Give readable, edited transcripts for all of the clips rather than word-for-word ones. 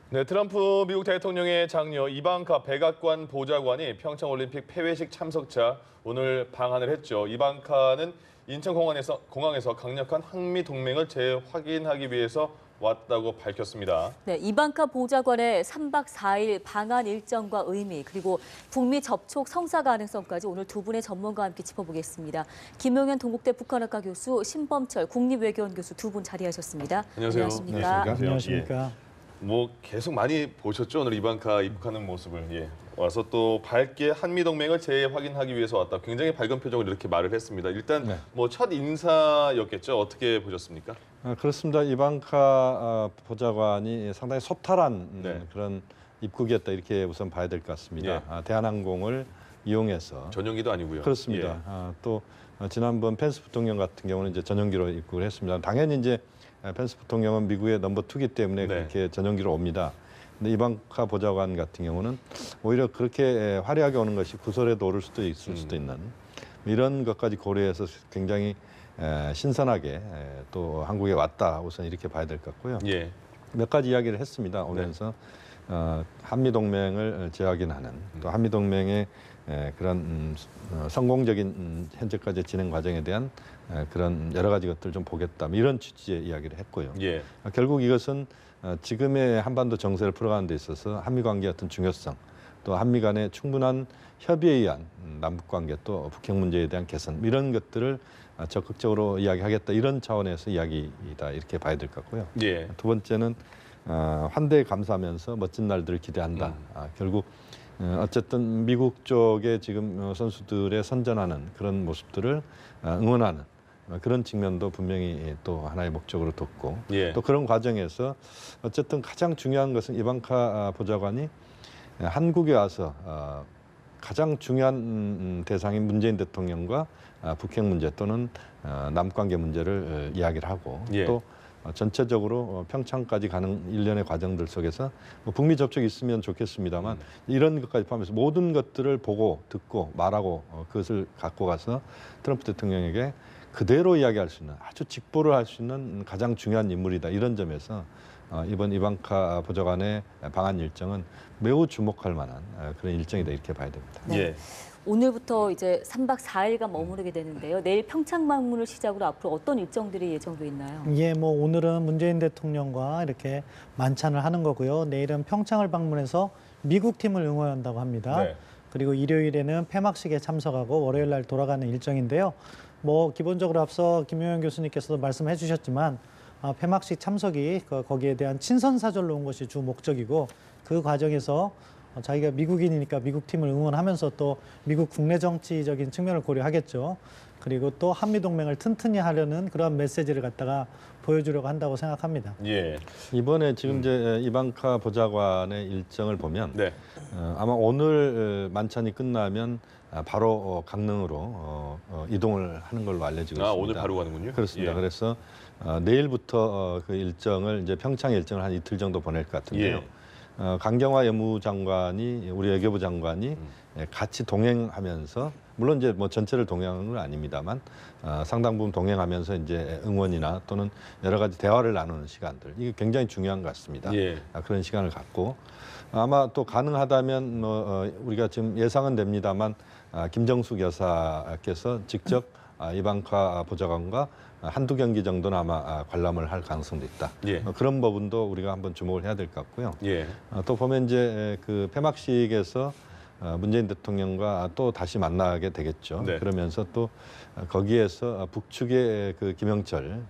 네, 트럼프 미국 대통령의 장녀 이방카 백악관 보좌관이 평창올림픽 폐회식 참석차 오늘 방한을 했죠. 이방카는 인천공항에서 강력한 한미 동맹을 재확인하기 위해서 왔다고 밝혔습니다. 네, 이방카 보좌관의 3박 4일 방한 일정과 의미 그리고 북미 접촉 성사 가능성까지 오늘 두 분의 전문가와 함께 짚어보겠습니다. 김용현 동국대 북한학과 교수, 신범철 국립외교원 교수 두 분 자리하셨습니다. 안녕하세요. 안녕하십니까? 안녕하십니까? 뭐 계속 많이 보셨죠? 오늘 이방카 입국하는 모습을. 와서 또 밝게 한미 동맹을 재확인하기 위해서 왔다. 굉장히 밝은 표정으로 이렇게 말을 했습니다. 일단 뭐 첫 인사였겠죠. 어떻게 보셨습니까? 그렇습니다. 이방카 보좌관이 상당히 소탈한 그런 입국이었다 이렇게 우선 봐야 될 것 같습니다. 대한항공을 이용해서 전용기도 아니고요. 그렇습니다. 또 지난번 펜스 부통령 같은 경우는 이제 전용기로 입국을 했습니다. 당연히 이제 펜스 부통령은 미국의 넘버 2기 때문에 그렇게 전용기로 옵니다. 근데 이방카 보좌관 같은 경우는 오히려 그렇게 화려하게 오는 것이 구설에도 오를 수도 있을 수도 있는 이런 것까지 고려해서 굉장히 신선하게 또 한국에 왔다 우선 이렇게 봐야 될 것 같고요. 몇 가지 이야기를 했습니다. 오면서 한미 동맹을 재확인하는 또 한미 동맹의 그런 성공적인 현재까지 진행 과정에 대한 그런 여러 가지 것들 좀 보겠다 이런 취지의 이야기를 했고요. 결국 이것은 지금의 한반도 정세를 풀어가는 데 있어서 한미 관계의 어떤 중요성 또 한미 간의 충분한 협의에 의한 남북 관계 또 북핵 문제에 대한 개선 이런 것들을 적극적으로 이야기하겠다 이런 차원에서 이야기이다 이렇게 봐야 될 것 같고요. 두 번째는 환대에 감사하면서 멋진 날들을 기대한다. 결국 어쨌든 미국 쪽에 지금 선수들의 선전하는 그런 모습들을 응원하는 그런 측면도 분명히 또 하나의 목적으로 뒀고 또 그런 과정에서 어쨌든 가장 중요한 것은 이방카 보좌관이 한국에 와서 가장 중요한 대상인 문재인 대통령과 북핵 문제 또는 남관계 문제를 이야기를 하고 또 전체적으로 평창까지 가는 일련의 과정들 속에서 북미 접촉이 있으면 좋겠습니다만 이런 것까지 포함해서 모든 것들을 보고 듣고 말하고 그것을 갖고 가서 트럼프 대통령에게 그대로 이야기할 수 있는 아주 직보를 할 수 있는 가장 중요한 인물이다. 이런 점에서 이번 이방카 보좌관의 방한 일정은 매우 주목할 만한 그런 일정이다 이렇게 봐야 됩니다. 오늘부터 이제 3박 4일간 머무르게 되는데요. 내일 평창 방문을 시작으로 앞으로 어떤 일정들이 예정돼 있나요? 뭐 오늘은 문재인 대통령과 이렇게 만찬을 하는 거고요. 내일은 평창을 방문해서 미국 팀을 응원한다고 합니다. 그리고 일요일에는 폐막식에 참석하고 월요일 날 돌아가는 일정인데요. 뭐 기본적으로 앞서 김용현 교수님께서도 말씀해 주셨지만 폐막식 참석이 거기에 대한 친선 사절로 온 것이 주 목적이고 그 과정에서 자기가 미국인이니까 미국 팀을 응원하면서 또 미국 국내 정치적인 측면을 고려하겠죠. 그리고 또 한미 동맹을 튼튼히 하려는 그런 메시지를 갖다가 보여주려고 한다고 생각합니다. 이번에 지금 이제 이방카 보좌관의 일정을 보면 아마 오늘 만찬이 끝나면 바로 강릉으로 이동을 하는 걸로 알려지고 있습니다. 오늘 바로 가는군요. 그렇습니다. 그래서 내일부터 그 일정을 이제 평창 일정을 한 이틀 정도 보낼 것 같은데요. 강경화 외무장관이 우리 외교부 장관이 같이 동행하면서 물론 이제 뭐 전체를 동행하는 건 아닙니다만 상당 부분 동행하면서 이제 응원이나 또는 여러 가지 대화를 나누는 시간들 이게 굉장히 중요한 것 같습니다. 그런 시간을 갖고 아마 또 가능하다면 우리가 지금 예상은 됩니다만 김정숙 여사께서 직접 이방카 보좌관과 한두 경기 정도는 아마 관람을 할 가능성도 있다. 그런 부분도 우리가 한번 주목을 해야 될 것 같고요. 또 보면 이제 그 폐막식에서 문재인 대통령과 또 다시 만나게 되겠죠. 그러면서 또 거기에서 북측의 그 김영철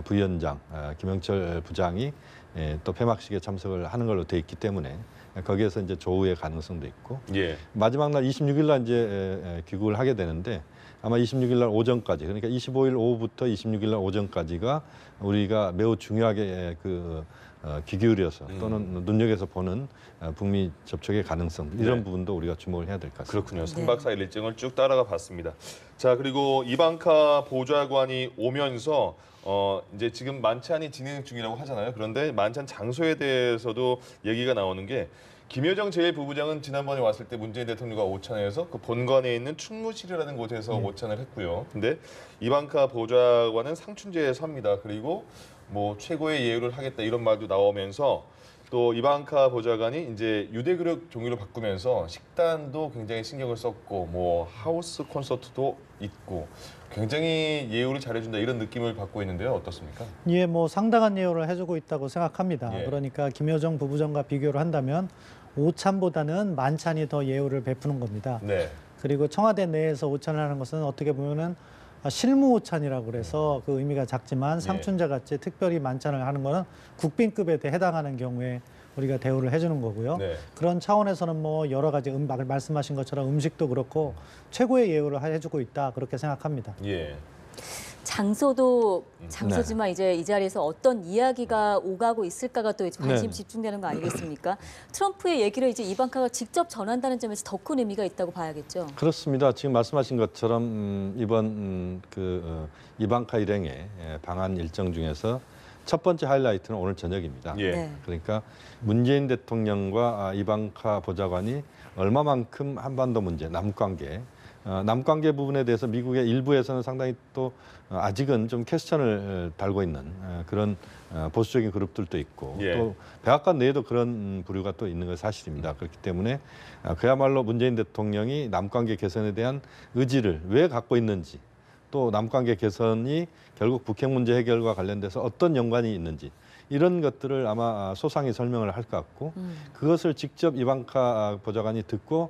부위원장, 김영철 부장이 또 폐막식에 참석을 하는 걸로 돼 있기 때문에 거기에서 이제 조우의 가능성도 있고 마지막 날 26일 날 이제 귀국을 하게 되는데 아마 26일 날 오전까지 그러니까 25일 오후부터 26일 날 오전까지가 우리가 매우 중요하게 귀 기울여서 또는 눈여겨서 보는 북미 접촉의 가능성 이런 부분도 우리가 주목을 해야 될 것 같습니다. 그렇군요. 3박 4일 일정을 쭉 따라가 봤습니다. 자, 그리고 이방카 보좌관이 오면서 이제 지금 만찬이 진행 중이라고 하잖아요. 그런데 만찬 장소에 대해서도 얘기가 나오는 게 김여정 제1부부장은 지난번에 왔을 때 문재인 대통령과 오찬해서 그 본관에 있는 충무실이라는 곳에서 오찬을 했고요. 근데 이방카 보좌관은 상춘제에서 합니다. 그리고 뭐 최고의 예우를 하겠다 이런 말도 나오면서 또 이방카 보좌관이 이제 유대교력 종교를 바꾸면서 식단도 굉장히 신경을 썼고 뭐 하우스 콘서트도 있고 굉장히 예우를 잘해준다 이런 느낌을 받고 있는데요. 어떻습니까? 예, 뭐 상당한 예우를 해주고 있다고 생각합니다. 예. 그러니까 김여정 부부장과 비교를 한다면 오찬보다는 만찬이 더 예우를 베푸는 겁니다. 네. 그리고 청와대 내에서 오찬을 하는 것은 어떻게 보면은 실무 오찬이라고 그래서 그 의미가 작지만 상춘제 같이 특별히 만찬을 하는 거는 국빈급에 해당하는 경우에 우리가 대우를 해주는 거고요. 네. 그런 차원에서는 뭐 여러 가지 말씀하신 것처럼 음식도 그렇고 최고의 예우를 해주고 있다 그렇게 생각합니다. 예. 장소도 장소지만 이제 이 자리에서 어떤 이야기가 오가고 있을까가 또 관심 네. 집중되는 거 아니겠습니까? 트럼프의 얘기를 이제 이방카가 직접 전한다는 점에서 더 큰 의미가 있다고 봐야겠죠. 그렇습니다. 지금 말씀하신 것처럼 이번 이방카 일행의 방한 일정 중에서 첫 번째 하이라이트는 오늘 저녁입니다. 예. 네. 그러니까 문재인 대통령과 이방카 보좌관이 얼마만큼 한반도 문제, 남관계, 남관계 부분에 대해서 미국의 일부에서는 상당히 또 아직은 좀 퀘스천을 달고 있는 그런 보수적인 그룹들도 있고 예. 또 백악관 내에도 그런 부류가 또 있는 건 사실입니다. 그렇기 때문에 그야말로 문재인 대통령이 남관계 개선에 대한 의지를 왜 갖고 있는지 또 남관계 개선이 결국 북핵 문제 해결과 관련돼서 어떤 연관이 있는지 이런 것들을 아마 소상히 설명을 할 것 같고 그것을 직접 이방카 보좌관이 듣고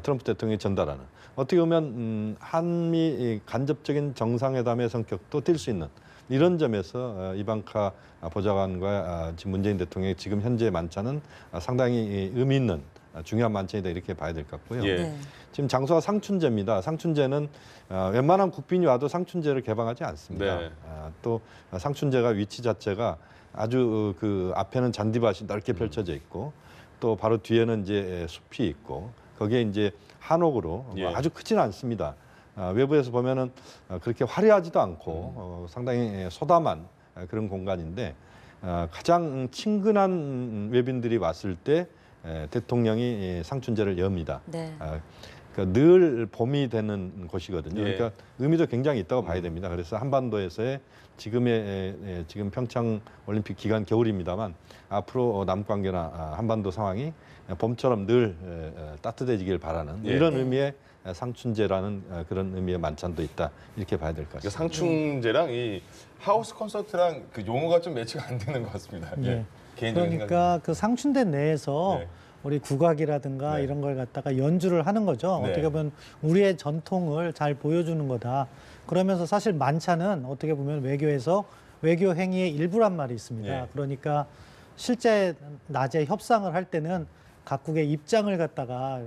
트럼프 대통령이 전달하는 어떻게 보면 한미 간접적인 정상회담의 성격도 띌 수 있는 이런 점에서 이방카 보좌관과 지금 문재인 대통령의 지금 현재 만찬은 상당히 의미 있는 중요한 만찬이다 이렇게 봐야 될 것 같고요. 예. 네. 지금 장소가 상춘제입니다. 상춘제는 웬만한 국빈이 와도 상춘제를 개방하지 않습니다. 네. 또 상춘제가 위치 자체가 아주 그 앞에는 잔디밭이 넓게 펼쳐져 있고 또 바로 뒤에는 이제 숲이 있고 거기에 이제 한옥으로 예. 아주 크지는 않습니다. 외부에서 보면은 그렇게 화려하지도 않고 상당히 소담한 그런 공간인데 가장 친근한 외빈들이 왔을 때 대통령이 상춘제를 엽니다. 네. 그러니까 늘 봄이 되는 곳이거든요. 예. 그러니까 의미도 굉장히 있다고 봐야 됩니다. 그래서 한반도에서의 지금 평창 올림픽 기간 겨울입니다만 앞으로 남관계나 한반도 상황이 봄처럼 늘 따뜻해지길 바라는 예. 이런 네. 의미의 상춘제라는 그런 의미의 만찬도 있다 이렇게 봐야 될 것 그러니까 같습니다. 상충제랑 이 하우스 콘서트랑 그 용어가 좀 매치가 안 되는 것 같습니다. 예. 네. 개인적인 그러니까 그 상춘대 내에서 네. 우리 국악이라든가 네. 이런 걸 갖다가 연주를 하는 거죠. 네. 어떻게 보면 우리의 전통을 잘 보여주는 거다. 그러면서 사실 만찬은 어떻게 보면 외교에서 외교 행위의 일부란 말이 있습니다. 예. 그러니까 실제 낮에 협상을 할 때는 각국의 입장을 갖다가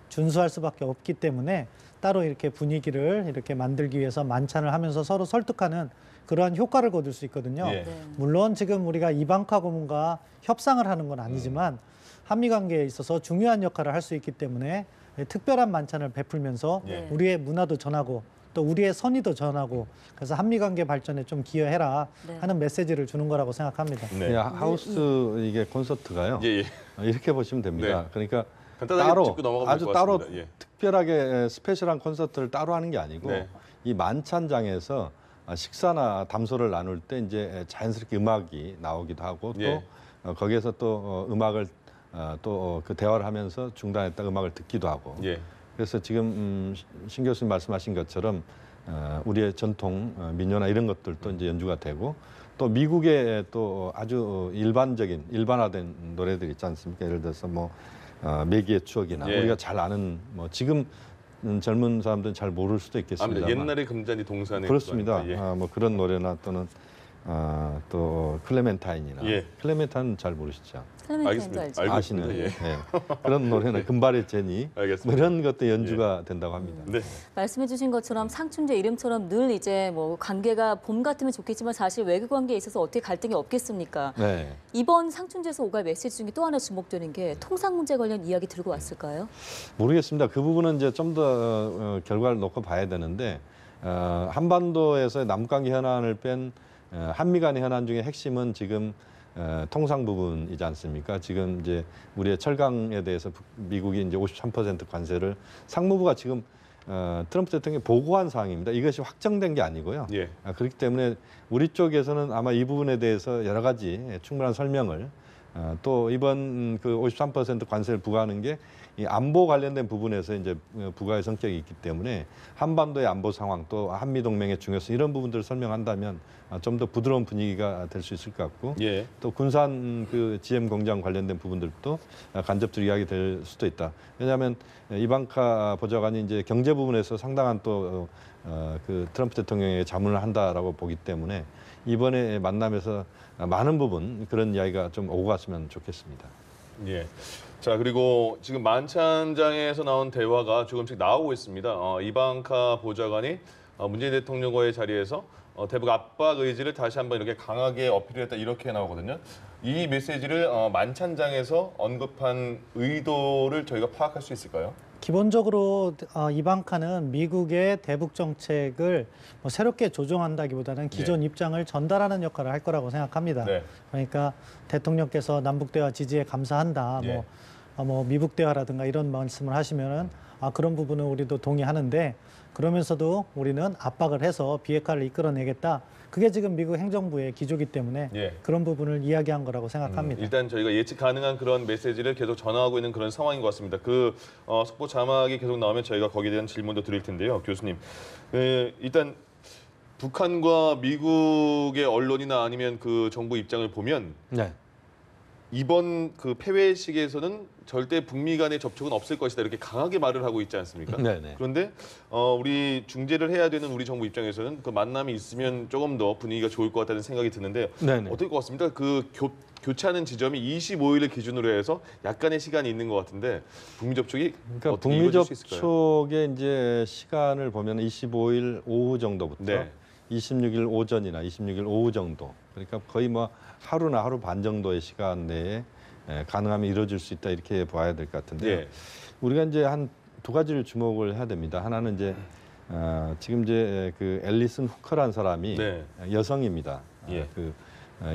준수할 수밖에 없기 때문에 따로 이렇게 분위기를 이렇게 만들기 위해서 만찬을 하면서 서로 설득하는 그러한 효과를 거둘 수 있거든요. 예. 네. 물론 지금 우리가 이방카 고문과 협상을 하는 건 아니지만 한미 관계에 있어서 중요한 역할을 할 수 있기 때문에 특별한 만찬을 베풀면서 예. 우리의 문화도 전하고 또 우리의 선의도 전하고 그래서 한미 관계 발전에 좀 기여해라 네. 하는 메시지를 주는 거라고 생각합니다. 네. 예, 하우스 이게 콘서트가요. 예, 예. 이렇게 보시면 됩니다. 네. 그러니까 간단하게 따로 짚고 넘어가면 아주 될것 따로 같습니다. 예. 특별하게 스페셜한 콘서트를 따로 하는 게 아니고 네. 이 만찬장에서 식사나 담소를 나눌 때 이제 자연스럽게 음악이 나오기도 하고 또 예. 거기에서 또 음악을 또 그 대화를 하면서 중단했다 음악을 듣기도 하고 예. 그래서 지금 신 교수님 말씀하신 것처럼 우리의 전통 민요나 이런 것들도 이제 연주가 되고 또 미국의 또 아주 일반화된 노래들 있지 않습니까? 예를 들어서 뭐 매기의 추억이나 예. 우리가 잘 아는 뭐 지금 젊은 사람들은 잘 모를 수도 있겠습니다만 아무래도 옛날에 금잔디 동산에 그렇습니다. 그거니까, 예. 뭐 그런 노래나 또는 또 클레멘타인이나 예. 클레멘타인 잘 모르시죠? 클레멘타인도 알죠. 알고 아시는 있습니다. 예. 예. 그런 노래나 금발의 제니 알겠습니다. 뭐 이런 것도 연주가 된다고 합니다. 네. 말씀해주신 것처럼 상춘제 이름처럼 늘 이제 뭐 관계가 봄 같으면 좋겠지만 사실 외교 관계에 있어서 어떻게 갈등이 없겠습니까? 네. 이번 상춘제에서 오갈 메시지 중에 또 하나 주목되는 게 통상 문제 관련 이야기 들고 왔을까요? 모르겠습니다. 그 부분은 이제 좀 더 결과를 놓고 봐야 되는데 한반도에서의 남관계 현안을 뺀 한미 간의 현안 중에 핵심은 지금 통상 부분이지 않습니까? 지금 이제 우리의 철강에 대해서 미국이 이제 53% 관세를 상무부가 지금 트럼프 대통령이 보고한 사항입니다. 이것이 확정된 게 아니고요. 예. 그렇기 때문에 우리 쪽에서는 아마 이 부분에 대해서 여러 가지 충분한 설명을 또 이번 그 53% 관세를 부과하는 게 이 안보 관련된 부분에서 이제 부과의 성격이 있기 때문에 한반도의 안보 상황 또 한미 동맹의 중요성 이런 부분들을 설명한다면 좀 더 부드러운 분위기가 될 수 있을 것 같고 예. 또 군산 그 GM 공장 관련된 부분들도 간접적으로 이야기될 수도 있다. 왜냐하면 이방카 보좌관이 이제 경제 부분에서 상당한 또 그 트럼프 대통령에게 자문을 한다라고 보기 때문에 이번에 만남에서 많은 부분 그런 이야기가 좀 오고 갔으면 좋겠습니다. 예. 자, 그리고 지금 만찬장에서 나온 대화가 조금씩 나오고 있습니다. 이방카 보좌관이 문재인 대통령과의 자리에서 대북 압박 의지를 다시 한번 이렇게 강하게 어필했다 이렇게 나오거든요. 이 메시지를 만찬장에서 언급한 의도를 저희가 파악할 수 있을까요? 기본적으로 이방카는 미국의 대북 정책을 뭐 새롭게 조정한다기보다는 기존 입장을 전달하는 역할을 할 거라고 생각합니다. 네. 그러니까 대통령께서 남북 대화 지지에 감사한다. 예. 뭐 미북 대화라든가 이런 말씀을 하시면은 그런 부분은 우리도 동의하는데 그러면서도 우리는 압박을 해서 비핵화를 이끌어내겠다. 그게 지금 미국 행정부의 기조이기 때문에 예. 그런 부분을 이야기한 거라고 생각합니다. 일단 저희가 예측 가능한 그런 메시지를 계속 전하고 있는 그런 상황인 것 같습니다. 그 속보 자막이 계속 나오면 저희가 거기에 대한 질문도 드릴 텐데요, 교수님. 일단 북한과 미국의 언론이나 아니면 그 정부 입장을 보면 네. 이번 그 폐회식에서는 절대 북미 간의 접촉은 없을 것이다 이렇게 강하게 말을 하고 있지 않습니까? 네네. 그런데 우리 중재를 해야 되는 우리 정부 입장에서는 그 만남이 있으면 조금 더 분위기가 좋을 것 같다는 생각이 드는데 네네. 어떨 것 같습니까? 그 교차하는 지점이 25일을 기준으로 해서 약간의 시간이 있는 것 같은데 북미 접촉이 그러니까 어떻게 북미 이루어질 수 있을까요? 접촉의 이제 시간을 보면 25일 오후 정도부터 네. 26일 오전이나 26일 오후 정도. 그러니까 거의 뭐 하루나 하루 반 정도의 시간 내에 가능하면 이루어질 수 있다 이렇게 봐야 될 것 같은데 예. 우리가 이제 한 두 가지를 주목을 해야 됩니다. 하나는 이제 지금 이제 그 앨리슨 후커라는 사람이 네. 여성입니다. 예. 그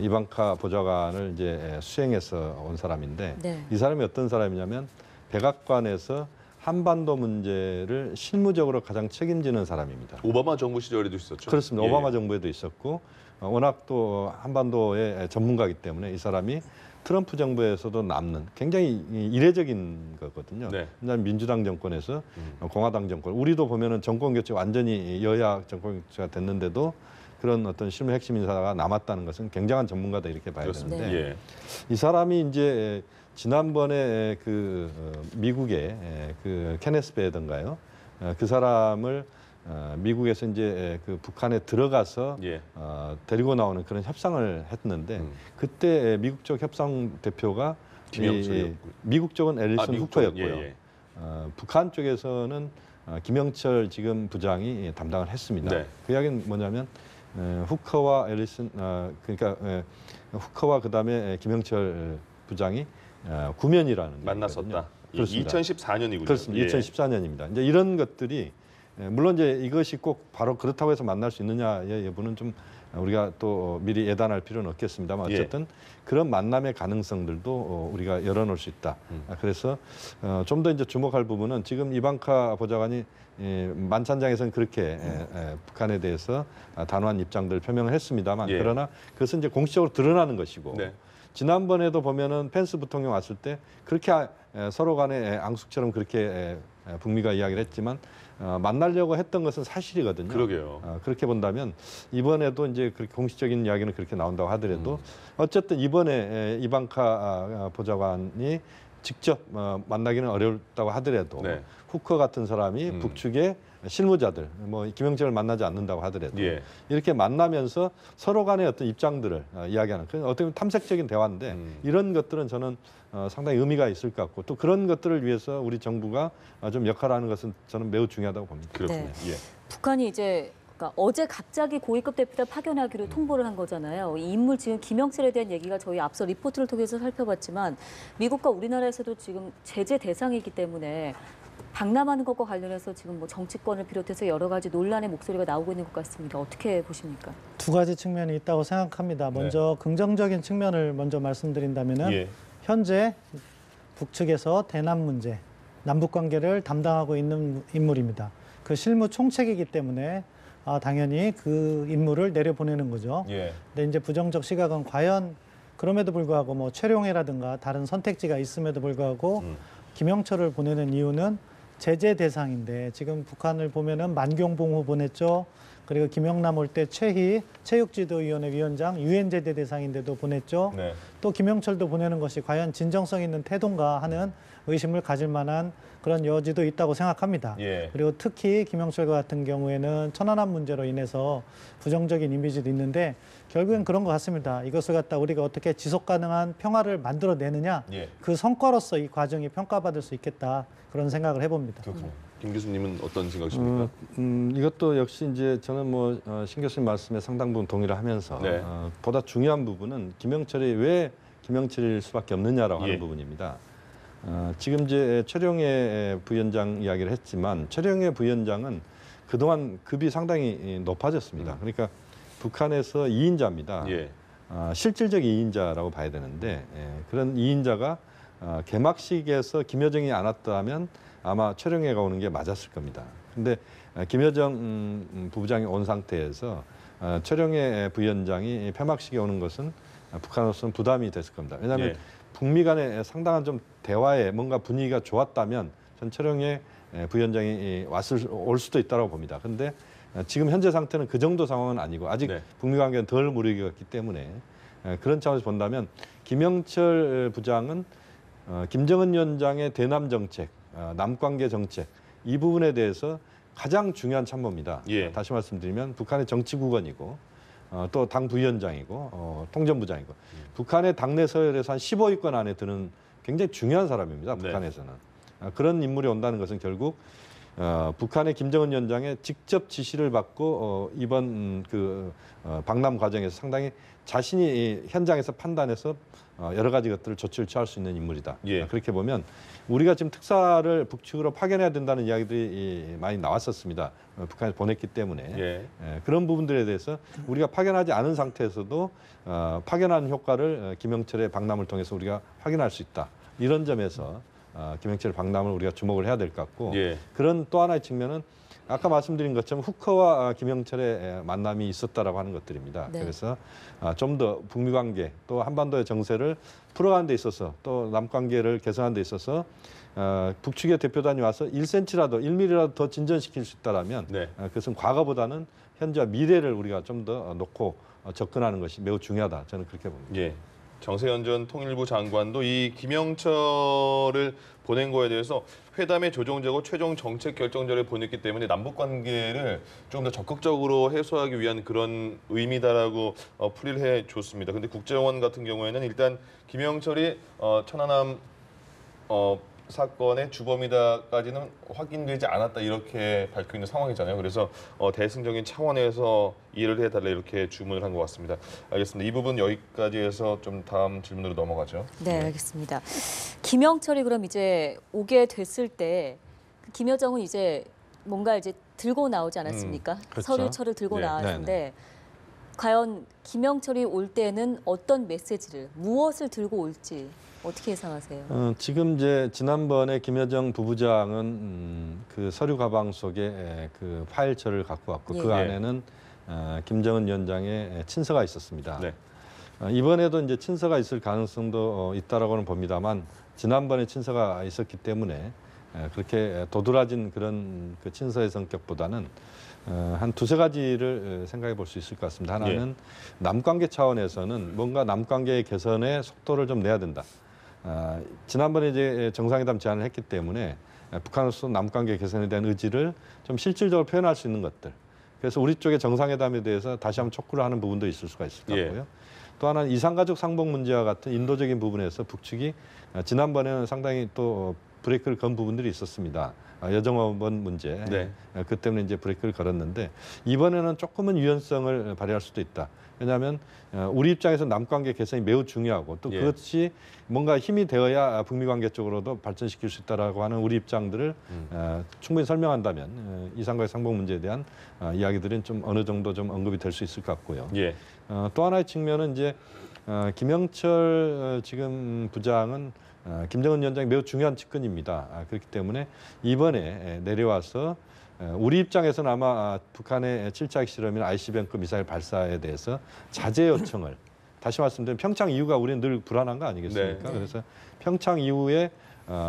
이방카 보좌관을 이제 수행해서 온 사람인데 네. 이 사람이 어떤 사람이냐면 백악관에서 한반도 문제를 실무적으로 가장 책임지는 사람입니다. 오바마 정부 시절에도 있었죠. 그렇습니다. 예. 오바마 정부에도 있었고 워낙 또 한반도의 전문가이기 때문에 이 사람이 트럼프 정부에서도 남는 굉장히 이례적인 거거든요. 네. 왜냐하면 민주당 정권에서 공화당 정권, 우리도 보면은 정권 교체 완전히 여야 정권 교체가 됐는데도 그런 어떤 실무 핵심 인사가 남았다는 것은 굉장한 전문가다 이렇게 봐야 그렇습니다. 되는데 예. 이 사람이 이제 지난번에 그 미국의 그 케네스 베던가요? 그 사람을 미국에서 이제 그 북한에 들어가서 예. 데리고 나오는 그런 협상을 했는데 그때 미국 쪽 협상 대표가 김영철이었고요. 미국 쪽은 앨리슨 미국 쪽은, 후커였고요. 예, 예. 북한 쪽에서는 김영철 지금 부장이 담당을 했습니다. 네. 그 이야기는 뭐냐면 후커와 앨리슨 그러니까 후커와 그다음에 김영철 부장이 구면이라는 만났었다. 그렇습니다. 2014년이군요. 그렇습니다. 2014년입니다. 이제 이런 것들이 물론 이제 이것이 꼭 바로 그렇다고 해서 만날 수 있느냐의 여부는 좀 우리가 또 미리 예단할 필요는 없겠습니다만 어쨌든 그런 만남의 가능성들도 우리가 열어놓을 수 있다. 그래서 좀 더 이제 주목할 부분은 지금 이방카 보좌관이 만찬장에서는 그렇게 북한에 대해서 단호한 입장들을 표명을 했습니다만 그러나 그것은 이제 공식적으로 드러나는 것이고 네. 지난번에도 보면은 펜스 부통령 왔을 때 그렇게 서로 간에 앙숙처럼 그렇게 북미가 이야기를 했지만 만나려고 했던 것은 사실이거든요. 그러게요. 그렇게 본다면 이번에도 이제 그렇게 공식적인 이야기는 그렇게 나온다고 하더라도 어쨌든 이번에 이방카 보좌관이 직접 만나기는 어렵다고 하더라도 네. 후커 같은 사람이 북측의 실무자들, 뭐 김영철을 만나지 않는다고 하더라도 이렇게 만나면서 서로 간의 어떤 입장들을 이야기하는 그런 어떻게 보면 탐색적인 대화인데 이런 것들은 저는 상당히 의미가 있을 것 같고 또 그런 것들을 위해서 우리 정부가 좀 역할을 하는 것은 저는 매우 중요하다고 봅니다. 그렇군요. 네. 예. 북한이 이제 그러니까 어제 갑자기 고위급 대표를 파견하기로 통보를 한 거잖아요. 이 인물 지금 김영철에 대한 얘기가 저희 앞서 리포트를 통해서 살펴봤지만 미국과 우리나라에서도 지금 제재 대상이기 때문에 방남하는 것과 관련해서 지금 뭐 정치권을 비롯해서 여러 가지 논란의 목소리가 나오고 있는 것 같습니다. 어떻게 보십니까? 두 가지 측면이 있다고 생각합니다. 먼저 긍정적인 측면을 먼저 말씀드린다면은 현재 북측에서 대남 문제, 남북 관계를 담당하고 있는 인물입니다. 그 실무 총책이기 때문에 당연히 그 인물을 내려보내는 거죠. 근데 이제 부정적 시각은 과연 그럼에도 불구하고 뭐 최룡해라든가 다른 선택지가 있음에도 불구하고 김영철을 보내는 이유는 제재 대상인데 지금 북한을 보면은 만경봉호 보냈죠. 그리고 김영남 올 때 최희 체육지도위원회 위원장 유엔 제재 대상인데도 보냈죠. 네. 또 김영철도 보내는 것이 과연 진정성 있는 태도인가 하는 의심을 가질 만한 그런 여지도 있다고 생각합니다. 예. 그리고 특히 김영철 같은 경우에는 천안함 문제로 인해서 부정적인 이미지도 있는데 결국엔 그런 것 같습니다. 이것을 갖다 우리가 어떻게 지속 가능한 평화를 만들어내느냐 예. 그 성과로서 이 과정이 평가받을 수 있겠다 그런 생각을 해봅니다. 그렇군요. 김 교수님은 어떤 생각이십니까? 이것도 역시 이제 저는 신 교수님 말씀에 상당 부분 동의를 하면서 네. 보다 중요한 부분은 김영철이 왜 김영철일 수밖에 없느냐라고 하는 예. 부분입니다. 지금 이제 최룡해 부위원장 이야기를 했지만 최룡해 부위원장은 그동안 급이 상당히 높아졌습니다. 그러니까 북한에서 2인자입니다. 예. 실질적 2인자라고 봐야 되는데 그런 2인자가 개막식에서 김여정이 안 왔다면 아마 최룡해가 오는 게 맞았을 겁니다. 근데 김여정 부부장이 온 상태에서 최룡해 부위원장이 폐막식에 오는 것은 북한으로서는 부담이 됐을 겁니다. 왜냐하면 예. 북미 간에 상당한 좀 대화에 뭔가 분위기가 좋았다면 전 최룡해 부위원장이 올 수도 있다고 봅니다. 그런데 지금 현재 상태는 그 정도 상황은 아니고 아직 네. 북미 관계는 덜 무르익었기 때문에 그런 차원에서 본다면 김영철 부장은 김정은 위원장의 대남 정책, 남관계 정책 이 부분에 대해서 가장 중요한 참모입니다. 예. 다시 말씀드리면 북한의 정치국원이고 또 당 부위원장이고 통전부장이고 북한의 당내 서열에서 한 15위권 안에 드는 굉장히 중요한 사람입니다. 네. 북한에서는. 그런 인물이 온다는 것은 결국 북한의 김정은 위원장의 직접 지시를 받고 이번 방남 과정에서 상당히 자신이 현장에서 판단해서 여러 가지 것들을 조치를 취할 수 있는 인물이다. 예. 그렇게 보면 우리가 지금 특사를 북측으로 파견해야 된다는 이야기들이 많이 나왔었습니다. 북한에 보냈기 때문에 예. 그런 부분들에 대해서 우리가 파견하지 않은 상태에서도 파견한 효과를 김영철의 방남을 통해서 우리가 확인할 수 있다. 이런 점에서 김영철 방남을 우리가 주목을 해야 될 것 같고 예. 그런 또 하나의 측면은 아까 말씀드린 것처럼 후커와 김영철의 만남이 있었다라고 하는 것들입니다. 네. 그래서 좀 더 북미 관계 또 한반도의 정세를 풀어가는 데 있어서 또 남관계를 개선하는 데 있어서 북측의 대표단이 와서 1cm라도 1mm라도 더 진전시킬 수 있다라면 네. 그것은 과거보다는 현재와 미래를 우리가 좀 더 놓고 접근하는 것이 매우 중요하다. 저는 그렇게 봅니다. 예. 정세현 전 통일부 장관도 이 김영철을 보낸 거에 대해서 회담의 조정자고 최종 정책 결정자를 보냈기 때문에 남북 관계를 좀 더 적극적으로 해소하기 위한 그런 의미다라고 풀이를 해줬습니다. 근데 국정원 같은 경우에는 일단 김영철이 천안함 사건의 주범이다까지는 확인되지 않았다 이렇게 밝혀 있는 상황이잖아요. 그래서 대승적인 차원에서 이해를 해달라 이렇게 주문을 한 것 같습니다. 알겠습니다. 이 부분 여기까지 해서 좀 다음 질문으로 넘어가죠. 네, 알겠습니다. 김영철이 그럼 이제 오게 됐을 때 김여정은 이제 뭔가 이제 들고 나오지 않았습니까? 그렇죠. 서류처를 들고 네. 나왔는데 과연 김영철이 올 때는 어떤 메시지를 무엇을 들고 올지 어떻게 예상하세요? 지금 이제 지난번에 김여정 부부장은 그 서류 가방 속에 그 파일처를 갖고 왔고 예. 그 예. 안에는 김정은 위원장의 친서가 있었습니다. 네. 이번에도 이제 친서가 있을 가능성도 있다라고는 봅니다만 지난번에 친서가 있었기 때문에 그렇게 도드라진 그런 그 친서의 성격보다는 한 두세 가지를 생각해 볼 수 있을 것 같습니다. 하나는 남관계 차원에서는 뭔가 남관계의 개선에 속도를 좀 내야 된다. 지난번에 이제 정상회담 제안을 했기 때문에 북한으로서 남관계 개선에 대한 의지를 좀 실질적으로 표현할 수 있는 것들. 그래서 우리 쪽의 정상회담에 대해서 다시 한번 촉구를 하는 부분도 있을 수가 있을 것 같고요. 또 하나는 이산가족 상봉 문제와 같은 인도적인 부분에서 북측이 지난번에는 상당히 또 브레이크를 건 부분들이 있었습니다. 여정업원 문제. 네. 그 때문에 이제 브레이크를 걸었는데 이번에는 조금은 유연성을 발휘할 수도 있다. 왜냐하면 우리 입장에서 남관계 개선이 매우 중요하고 또 그것이 뭔가 힘이 되어야 북미 관계 쪽으로도 발전시킬 수 있다라고 하는 우리 입장들을 충분히 설명한다면 이산가족 상봉 문제에 대한 이야기들은 좀 어느 정도 좀 언급이 될 수 있을 것 같고요. 예. 또 하나의 측면은 이제 김영철 지금 부장은 김정은 위원장이 매우 중요한 측근입니다. 그렇기 때문에 이번에 내려와서 우리 입장에서는 아마 북한의 7차 핵실험이나 ICBM급 미사일 발사에 대해서 자제 요청을 다시 말씀드리면 평창 이후가 우리는 늘 불안한 거 아니겠습니까? 네. 그래서 평창 이후에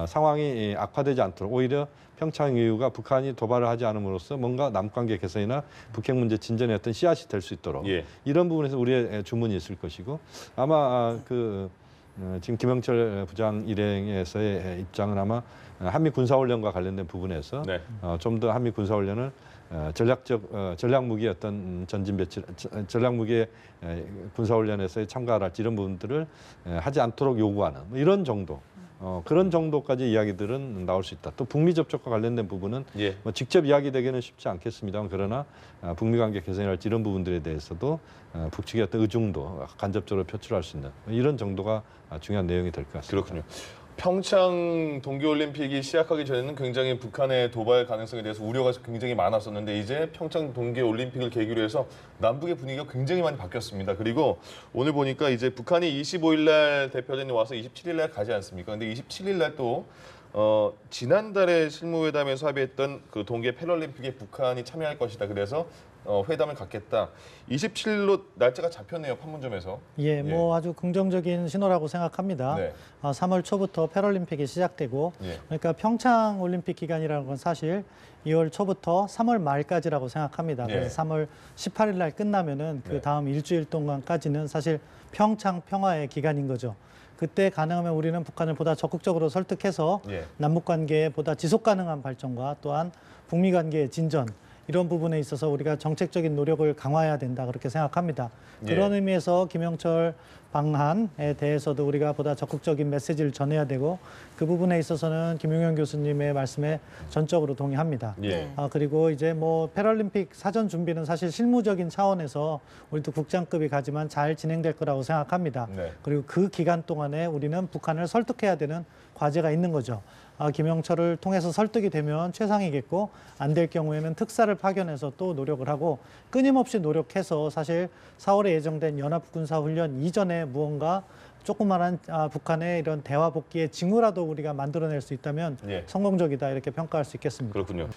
상황이 악화되지 않도록 오히려 평창 이후가 북한이 도발을 하지 않음으로써 뭔가 남관계 개선이나 북핵 문제 진전의 어떤 씨앗이 될 수 있도록 예. 이런 부분에서 우리의 주문이 있을 것이고 아마 지금 김영철 부장 일행에서의 입장은 아마 한미 군사훈련과 관련된 부분에서 네. 좀 더 한미 군사훈련을 전략 무기 어떤 전진 배치, 전략 무기의 군사훈련에서의 참가랄지 이런 부분들을 하지 않도록 요구하는 뭐 이런 정도. 그런 정도까지 이야기들은 나올 수 있다. 또 북미 접촉과 관련된 부분은 예. 뭐 직접 이야기되기는 쉽지 않겠습니다만 그러나 북미 관계 개선이랄지 이런 부분들에 대해서도 북측의 어떤 의중도 간접적으로 표출할 수 있는 이런 정도가 중요한 내용이 될 것 같습니다. 그렇군요. 평창 동계올림픽이 시작하기 전에는 굉장히 북한의 도발 가능성에 대해서 우려가 굉장히 많았었는데 이제 평창 동계올림픽을 계기로 해서 남북의 분위기가 굉장히 많이 바뀌었습니다. 그리고 오늘 보니까 이제 북한이 25일 날 대표단이 와서 27일 날 가지 않습니까? 근데 27일 날 또 지난달에 실무회담에서 합의했던 그 동계 패럴림픽에 북한이 참여할 것이다. 그래서 회담을 갖겠다. 27일로 날짜가 잡혔네요. 판문점에서. 예, 뭐 아주 긍정적인 신호라고 생각합니다. 네. 3월 초부터 패럴림픽이 시작되고 예. 그러니까 평창 올림픽 기간이라는 건 사실 2월 초부터 3월 말까지라고 생각합니다. 예. 그래서 3월 18일 날 끝나면은 그 다음 일주일 동안까지는 사실 평창 평화의 기간인 거죠. 그때 가능하면 우리는 북한을 보다 적극적으로 설득해서 예. 남북 관계의 보다 지속 가능한 발전과 또한 북미 관계의 진전 이런 부분에 있어서 우리가 정책적인 노력을 강화해야 된다 그렇게 생각합니다. 그런 예. 의미에서 김영철 방한에 대해서도 우리가 보다 적극적인 메시지를 전해야 되고 그 부분에 있어서는 김용현 교수님의 말씀에 전적으로 동의합니다. 예. 그리고 이제 뭐 패럴림픽 사전 준비는 사실 실무적인 차원에서 우리도 국장급이 가지만 잘 진행될 거라고 생각합니다. 네. 그리고 그 기간 동안에 우리는 북한을 설득해야 되는 과제가 있는 거죠. 김영철을 통해서 설득이 되면 최상이겠고 안 될 경우에는 특사를 파견해서 또 노력을 하고 끊임없이 노력해서 사실 4월에 예정된 연합군사훈련 이전에 무언가 조그마한 북한의 이런 대화 복귀의 징후라도 우리가 만들어낼 수 있다면 예. 성공적이다 이렇게 평가할 수 있겠습니다. 그렇군요.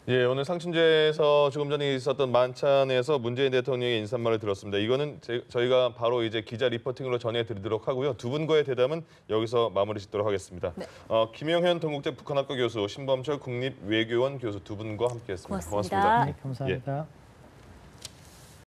예, 오늘 상춘제에서 조금 전에 있었던 만찬에서 문재인 대통령의 인사말을 들었습니다. 이거는 저희가 바로 이제 기자 리포팅으로 전해드리도록 하고요. 두 분과의 대담은 여기서 마무리 짓도록 하겠습니다. 네. 김용현 동국대 북한학과 교수, 신범철 국립외교원 교수 두 분과 함께했습니다. 고맙습니다. 네, 감사합니다. 예.